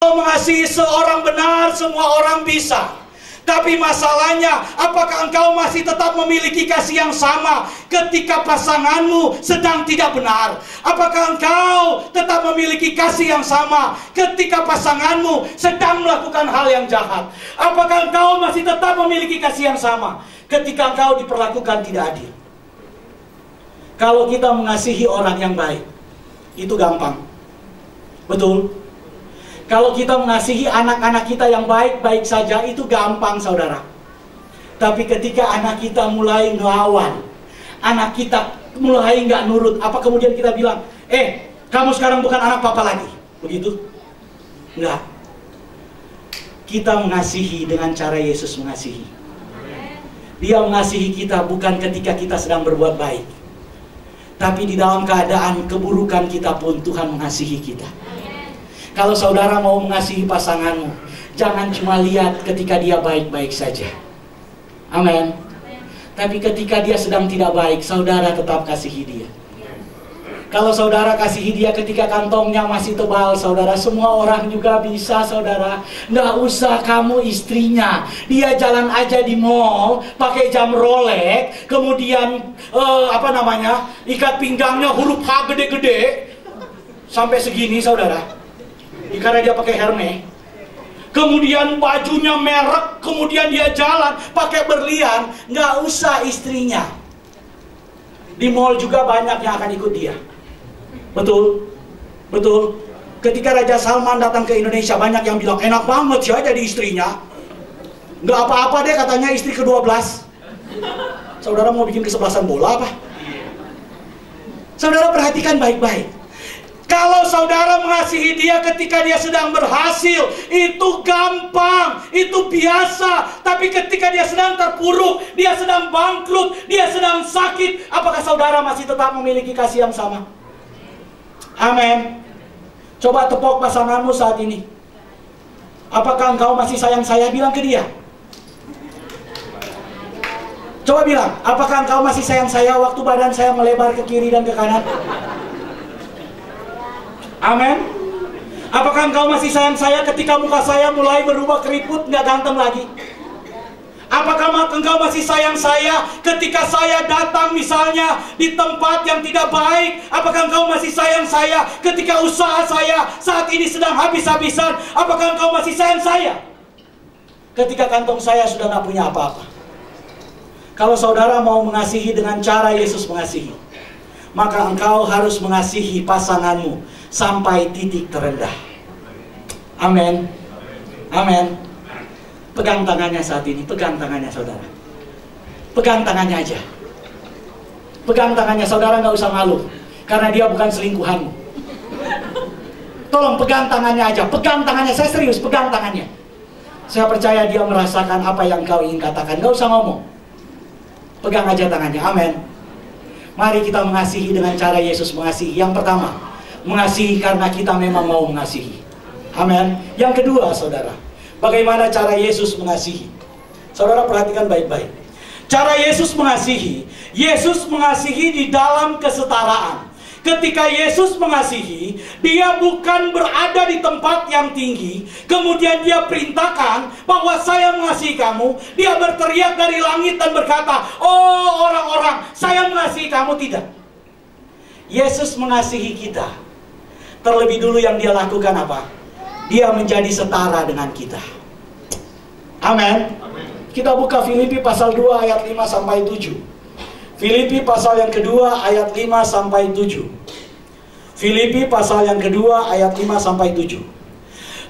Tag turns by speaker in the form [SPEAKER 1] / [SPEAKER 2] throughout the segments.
[SPEAKER 1] engkau mengasihi seorang benar, semua orang bisa. Tapi masalahnya, apakah engkau masih tetap memiliki kasih yang sama ketika pasanganmu sedang tidak benar? Apakah engkau tetap memiliki kasih yang sama ketika pasanganmu sedang melakukan hal yang jahat? Apakah engkau masih tetap memiliki kasih yang sama ketika engkau diperlakukan tidak adil? Kalau kita mengasihi orang yang baik, itu gampang. Betul? Kalau kita mengasihi anak-anak kita yang baik-baik saja, itu gampang, saudara. Tapi ketika anak kita mulai ngelawan, anak kita mulai nggak nurut, apa kemudian kita bilang, kamu sekarang bukan anak papa lagi? Begitu? Enggak. Kita mengasihi dengan cara Yesus mengasihi. Dia mengasihi kita bukan ketika kita sedang berbuat baik, tapi di dalam keadaan keburukan kita pun Tuhan mengasihi kita. Kalau saudara mau mengasihi pasanganmu, jangan cuma lihat ketika dia baik-baik saja. Amin. Tapi ketika dia sedang tidak baik, saudara tetap kasihi dia. Kalau saudara kasihi dia ketika kantongnya masih tebal, saudara, semua orang juga bisa, saudara. Nggak usah kamu istrinya. Dia jalan aja di mall, pakai jam Rolex, kemudian ikat pinggangnya huruf H gede-gede sampai segini, saudara. Karena dia pakai Hermes. Kemudian bajunya merek, kemudian dia jalan pakai berlian. Nggak usah istrinya. Di mall juga banyak yang akan ikut dia. Betul? Betul? Ketika Raja Salman datang ke Indonesia, banyak yang bilang, enak banget ya jadi istrinya. Nggak apa-apa deh katanya istri ke-12. Saudara mau bikin kesebelasan bola apa? Saudara perhatikan baik-baik. Kalau saudara mengasihi dia ketika dia sedang berhasil, itu gampang, itu biasa. Tapi ketika dia sedang terpuruk, dia sedang bangkrut, dia sedang sakit, apakah saudara masih tetap memiliki kasih yang sama? Amin. Coba tepuk pasanganmu saat ini. Apakah engkau masih sayang saya? Bilang ke dia. Coba bilang, apakah engkau masih sayang saya waktu badan saya melebar ke kiri dan ke kanan? Amin. Apakah engkau masih sayang saya ketika muka saya mulai berubah keriput, nggak ganteng lagi? Apakah engkau masih sayang saya ketika saya datang misalnya di tempat yang tidak baik? Apakah engkau masih sayang saya ketika usaha saya saat ini sedang habis-habisan? Apakah engkau masih sayang saya ketika kantong saya sudah nggak punya apa-apa? Kalau saudara mau mengasihi dengan cara Yesus mengasihi, maka engkau harus mengasihi pasanganmu sampai titik terendah. Amin. Amin. Pegang tangannya saat ini, pegang tangannya saudara. Pegang tangannya aja. Pegang tangannya saudara, nggak usah malu, karena dia bukan selingkuhanmu. Tolong pegang tangannya aja, pegang tangannya, saya serius, pegang tangannya. Saya percaya dia merasakan apa yang kau ingin katakan, nggak usah ngomong. Pegang aja tangannya, amin. Mari kita mengasihi dengan cara Yesus mengasihi. Yang pertama, mengasihi karena kita memang mau mengasihi. Amin. Yang kedua, saudara, bagaimana cara Yesus mengasihi? Saudara perhatikan baik-baik. Cara Yesus mengasihi di dalam kesetaraan. Ketika Yesus mengasihi, dia bukan berada di tempat yang tinggi, kemudian dia perintahkan bahwa saya mengasihi kamu. Dia berteriak dari langit dan berkata, oh orang-orang, saya mengasihi kamu. Tidak. Yesus mengasihi kita. Terlebih dulu yang dia lakukan apa? Dia menjadi setara dengan kita. Amin. Kita buka Filipi pasal 2 ayat 5 sampai 7. Filipi pasal yang kedua ayat 5 sampai 7. Filipi pasal yang kedua ayat 5 sampai 7.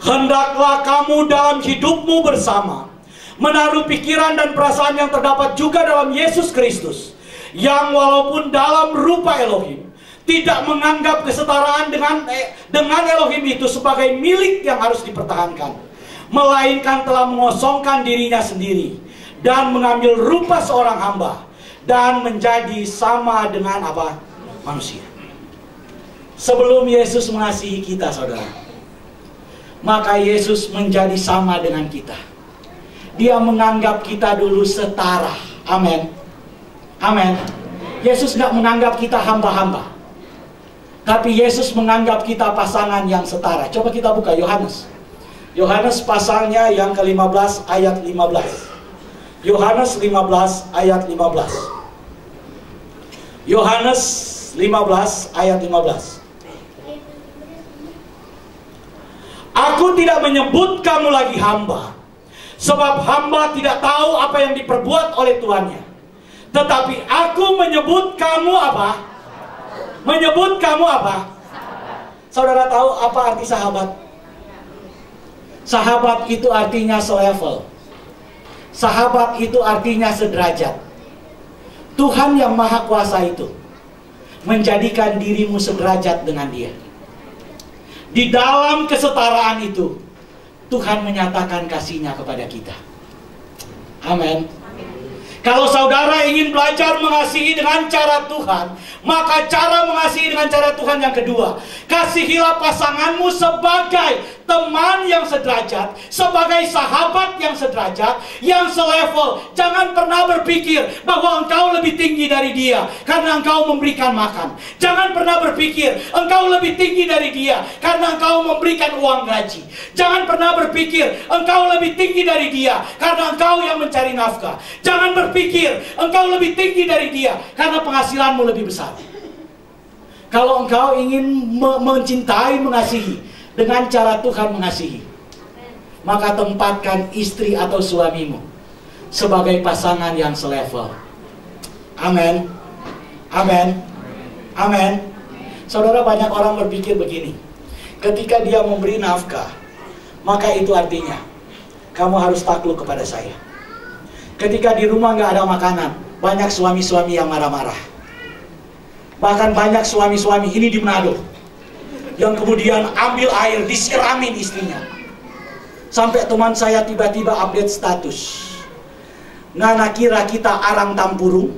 [SPEAKER 1] Hendaklah kamu dalam hidupmu bersama menaruh pikiran dan perasaan yang terdapat juga dalam Yesus Kristus, yang walaupun dalam rupa Elohim, tidak menganggap kesetaraan dengan Elohim itu sebagai milik yang harus dipertahankan, melainkan telah mengosongkan dirinya sendiri dan mengambil rupa seorang hamba dan menjadi sama dengan apa? Manusia. Sebelum Yesus mengasihi kita, saudara, maka Yesus menjadi sama dengan kita. Dia menganggap kita dulu setara. Amin. Amin. Yesus nggak menganggap kita hamba-hamba, tapi Yesus menganggap kita pasangan yang setara. Coba kita buka Yohanes Yohanes pasalnya yang ke-15 ayat 15. Yohanes 15 ayat 15. Yohanes 15 ayat 15. Aku tidak menyebut kamu lagi hamba, sebab hamba tidak tahu apa yang diperbuat oleh tuannya. Tetapi aku menyebut kamu apa? Menyebut kamu apa? Saudara tahu apa arti sahabat? Sahabat itu artinya selevel. Sahabat itu artinya sederajat. Tuhan yang Maha Kuasa itu menjadikan dirimu sederajat dengan Dia. Di dalam kesetaraan itu, Tuhan menyatakan kasih-Nya kepada kita. Amin. Kalau saudara ingin belajar mengasihi dengan cara Tuhan, maka cara mengasihi dengan cara Tuhan yang kedua, kasihilah pasanganmu sebagai teman yang sederajat, sebagai sahabat yang sederajat, yang selevel. Jangan pernah berpikir bahwa engkau lebih tinggi dari dia karena engkau memberikan makan. Jangan pernah berpikir engkau lebih tinggi dari dia karena engkau memberikan uang gaji. Jangan pernah berpikir engkau lebih tinggi dari dia karena engkau yang mencari nafkah. Jangan berpikir engkau lebih tinggi dari dia karena penghasilanmu lebih besar. Kalau engkau ingin mencintai, mengasihi dengan cara Tuhan mengasihi, maka tempatkan istri atau suamimu sebagai pasangan yang selevel. Amin. Amin. Amin. Saudara, banyak orang berpikir begini, ketika dia memberi nafkah, maka itu artinya kamu harus takluk kepada saya. Ketika di rumah nggak ada makanan, banyak suami-suami yang marah-marah. Bahkan banyak suami-suami ini di Manado yang kemudian ambil air disiramin istrinya. Sampai teman saya tiba-tiba update status. Ngana kira kita arang tampurung,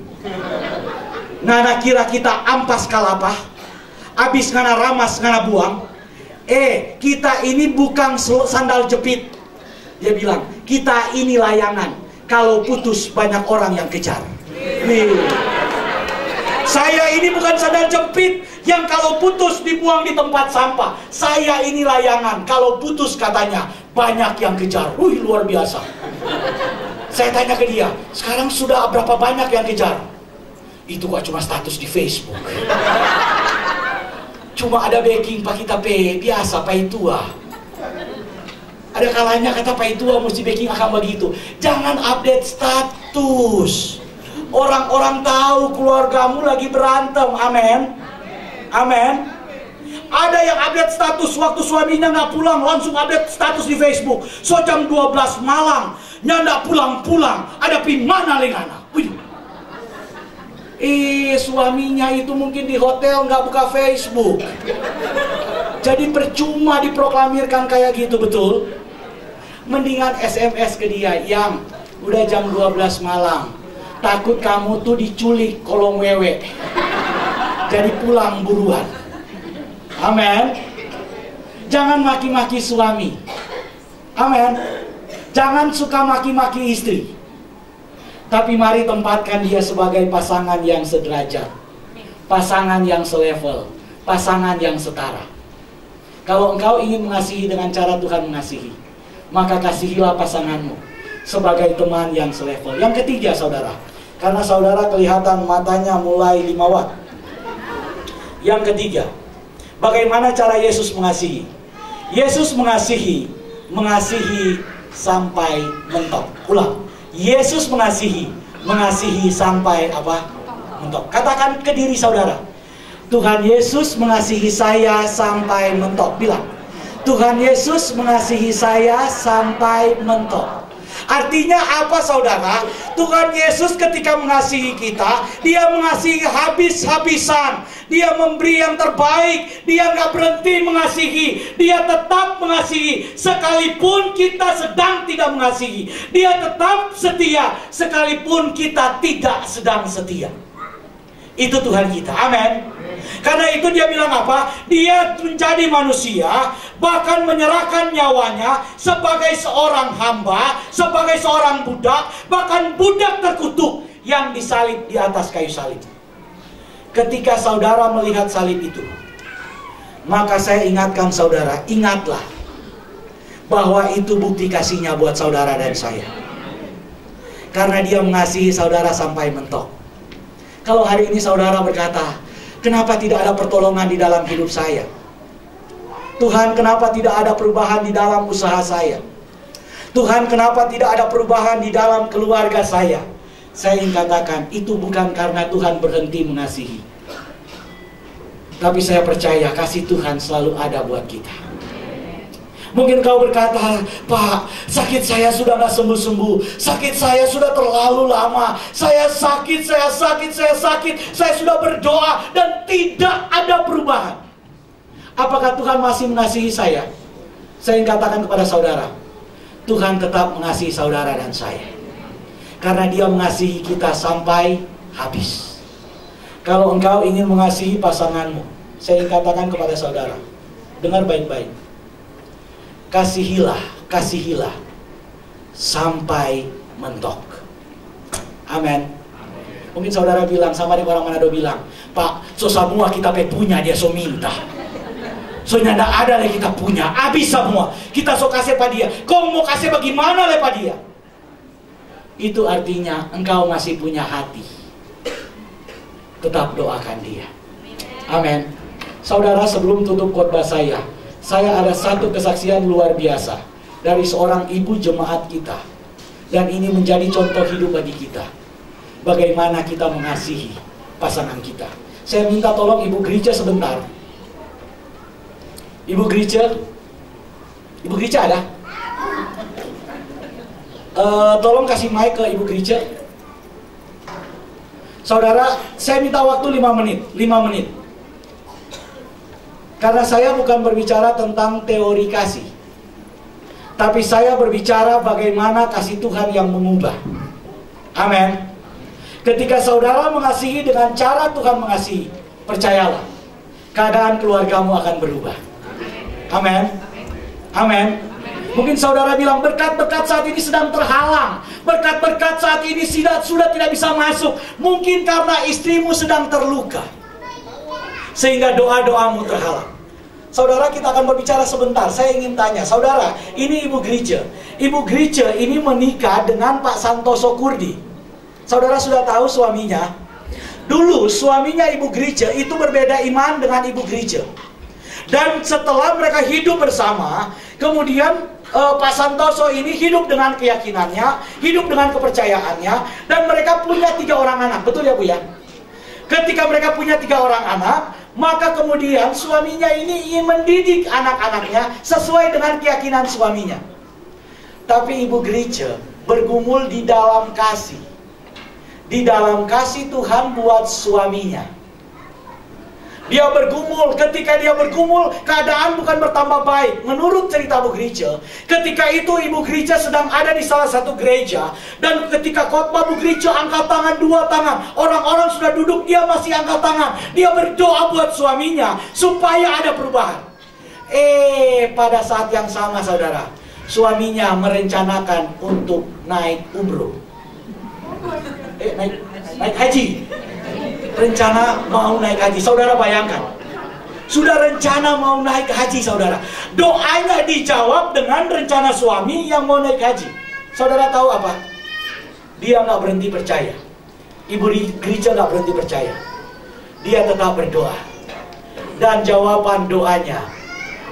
[SPEAKER 1] ngana kira kita ampas kalapah, abis ngana ramas ngana buang. Kita ini bukan sandal jepit. Dia bilang, kita ini layangan. Kalau putus banyak orang yang kejar. Saya ini bukan sandal jepit yang kalau putus dibuang di tempat sampah. Saya ini layangan. Kalau putus katanya banyak yang kejar. Luar biasa. Saya tanya ke dia, sekarang sudah berapa banyak yang kejar? Itu kok cuma status di Facebook. Cuma ada backing Pak kita biasa Pak tua. Ada kalanya kata Pak tua mesti backing akan begitu. Jangan update status. Orang-orang tahu keluargamu lagi berantem. Amin. Amin. Ada yang update status waktu suaminya nggak pulang, langsung update status di Facebook. So jam 12 malam, nyanda pulang-pulang. Ada pi mana lengana. Suaminya itu mungkin di hotel nggak buka Facebook. Jadi percuma diproklamirkan kayak gitu, betul? Mendingan SMS ke dia, yang udah jam 12 malam. Takut kamu tuh diculik kolong wewe. Jadi pulang buruan. Amin. Jangan maki-maki suami. Amin. Jangan suka maki-maki istri. Tapi mari tempatkan dia sebagai pasangan yang sederajat, pasangan yang selevel, pasangan yang setara. Kalau engkau ingin mengasihi dengan cara Tuhan mengasihi, maka kasihilah pasanganmu sebagai teman yang selevel. Yang ketiga, saudara, karena saudara kelihatan matanya mulai 5 watt. Yang ketiga, bagaimana cara Yesus mengasihi? Yesus mengasihi sampai mentok. Ulang. Yesus mengasihi sampai apa? Mentok. Katakan ke diri saudara, Tuhan Yesus mengasihi saya sampai mentok. Bilang, Tuhan Yesus mengasihi saya sampai mentok. Artinya apa saudara? Tuhan Yesus ketika mengasihi kita, Dia mengasihi habis-habisan. Dia memberi yang terbaik. Dia nggak berhenti mengasihi. Dia tetap mengasihi sekalipun kita sedang tidak mengasihi. Dia tetap setia sekalipun kita tidak sedang setia. Itu Tuhan kita. Amin. Karena itu dia bilang apa? Dia menjadi manusia, bahkan menyerahkan nyawanya sebagai seorang hamba, sebagai seorang budak, bahkan budak terkutuk yang disalib di atas kayu salib. Ketika saudara melihat salib itu, maka saya ingatkan saudara, ingatlah bahwa itu bukti kasihnya buat saudara dan saya. Karena dia mengasihi saudara sampai mentok. Kalau hari ini saudara berkata, kenapa tidak ada pertolongan di dalam hidup saya? Tuhan, kenapa tidak ada perubahan di dalam usaha saya? Tuhan, kenapa tidak ada perubahan di dalam keluarga saya? Saya ingin katakan, itu bukan karena Tuhan berhenti mengasihi. Tapi saya percaya kasih Tuhan selalu ada buat kita. Mungkin kau berkata, Pak, sakit saya sudah gak sembuh-sembuh. Sakit saya sudah terlalu lama. Saya sakit. Saya sudah berdoa dan tidak ada perubahan. Apakah Tuhan masih mengasihi saya? Saya ingin katakan kepada saudara, Tuhan tetap mengasihi saudara dan saya. Karena dia mengasihi kita sampai habis. Kalau engkau ingin mengasihi pasanganmu, saya ingin katakan kepada saudara, dengar baik-baik. Kasihilah sampai mentok. Amin. Mungkin saudara bilang, sama dengan orang Manado bilang, Pak, so semua kita punya, dia so minta. So nyanda ada lagi kita punya, habis semua. Kita so kasih pada dia. Kau mau kasih bagaimana lepas dia? Itu artinya engkau masih punya hati. Tetap doakan dia. Amin. Saudara, sebelum tutup khotbah saya ada satu kesaksian luar biasa dari seorang ibu jemaat kita. Dan ini menjadi contoh hidup bagi kita. Bagaimana kita mengasihi pasangan kita. Saya minta tolong ibu gereja sebentar. Ibu gereja ada? Tolong kasih mic ke ibu gereja. Saudara, saya minta waktu 5 menit. Karena saya bukan berbicara tentang teori kasih, tapi saya berbicara bagaimana kasih Tuhan yang mengubah. Amin. Ketika saudara mengasihi dengan cara Tuhan mengasihi, percayalah, keadaan keluargamu akan berubah. Amin. Amin. Mungkin saudara bilang, berkat-berkat saat ini sedang terhalang. Berkat-berkat saat ini sudah tidak bisa masuk. Mungkin karena istrimu sedang terluka, sehingga doa-doamu terhalang. Saudara, kita akan berbicara sebentar. Saya ingin tanya, saudara, ini ibu gereja. Ibu gereja ini menikah dengan Pak Santoso Kurdi. Saudara sudah tahu suaminya. Dulu suaminya ibu gereja itu berbeda iman dengan ibu gereja. Dan setelah mereka hidup bersama, kemudian Pak Santoso ini hidup dengan keyakinannya, hidup dengan kepercayaannya, dan mereka punya 3 orang anak. Betul ya Bu ya? Ketika mereka punya 3 orang anak, maka kemudian suaminya ini ingin mendidik anak-anaknya sesuai dengan keyakinan suaminya. Tapi ibu gereja bergumul di dalam kasih. Di dalam kasih Tuhan buat suaminya. Dia bergumul, ketika dia bergumul, keadaan bukan bertambah baik. Menurut cerita ibu gereja, ketika itu ibu gereja sedang ada di salah satu gereja. Dan ketika khotbah ibu gereja angkat tangan 2 tangan. Orang-orang sudah duduk, dia masih angkat tangan. Dia berdoa buat suaminya, supaya ada perubahan. Pada saat yang sama saudara, suaminya merencanakan untuk naik umroh. Naik haji. Rencana mau naik haji. Saudara bayangkan, sudah rencana mau naik haji saudara. Doanya dijawab dengan rencana suami yang mau naik haji. Saudara tahu apa? Dia nggak berhenti percaya. Ibu gereja nggak berhenti percaya. Dia tetap berdoa. Dan jawaban doanya,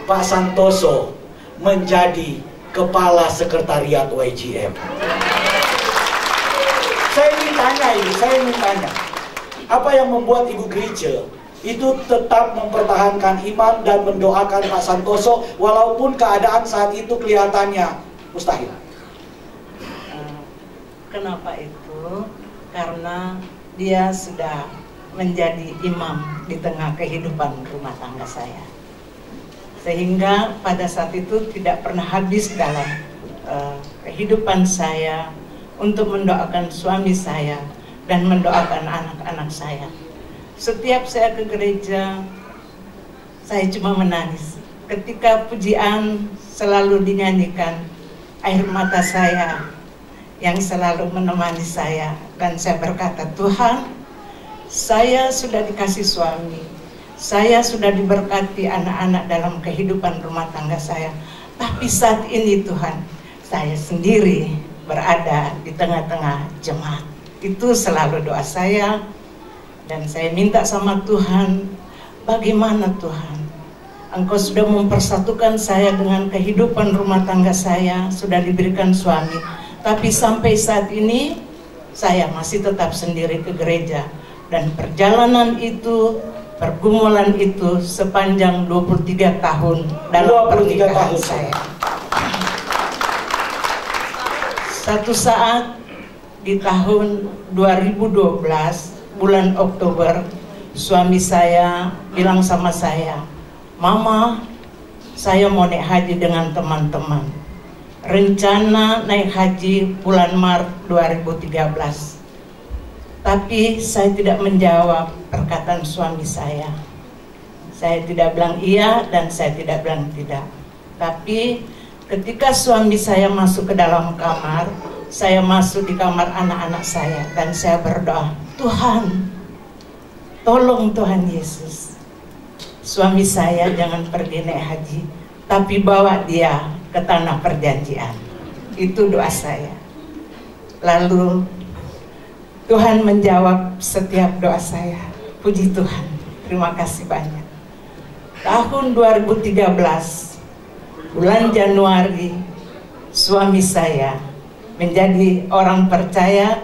[SPEAKER 1] Pak Santoso menjadi kepala sekretariat YGM. Saya ingin tanya, apa yang membuat ibu gereja itu tetap mempertahankan iman dan mendoakan Pak Santoso walaupun keadaan saat itu kelihatannya mustahil?
[SPEAKER 2] Kenapa itu? Karena dia sudah menjadi imam di tengah kehidupan rumah tangga saya. Sehingga pada saat itu tidak pernah habis dalam kehidupan saya untuk mendoakan suami saya dan mendoakan anak-anak saya. Setiap saya ke gereja, saya cuma menangis. Ketika pujian selalu dinyanyikan, air mata saya yang selalu menemani saya. Dan saya berkata, Tuhan, saya sudah dikasih suami, saya sudah diberkati anak-anak dalam kehidupan rumah tangga saya. Tapi saat ini Tuhan, saya sendiri berada di tengah-tengah jemaat. Itu selalu doa saya. Dan saya minta sama Tuhan, bagaimana Tuhan, Engkau sudah mempersatukan saya dengan kehidupan rumah tangga saya, sudah diberikan suami. Tapi sampai saat ini, saya masih tetap sendiri ke gereja. Dan perjalanan itu, pergumulan itu sepanjang 23 tahun dalam pernikahan saya. Satu saat di tahun 2012, bulan Oktober, suami saya bilang sama saya, "Mama, saya mau naik haji dengan teman-teman. Rencana naik haji bulan Maret 2013. Tapi saya tidak menjawab perkataan suami saya. Saya tidak bilang iya dan saya tidak bilang tidak. Tapi ketika suami saya masuk ke dalam kamar, saya masuk di kamar anak-anak saya dan saya berdoa, Tuhan, tolong Tuhan Yesus, suami saya jangan pergi naik haji, tapi bawa dia ke tanah perjanjian. Itu doa saya. Lalu Tuhan menjawab setiap doa saya. Puji Tuhan, terima kasih banyak. Tahun 2013, bulan Januari, suami saya menjadi orang percaya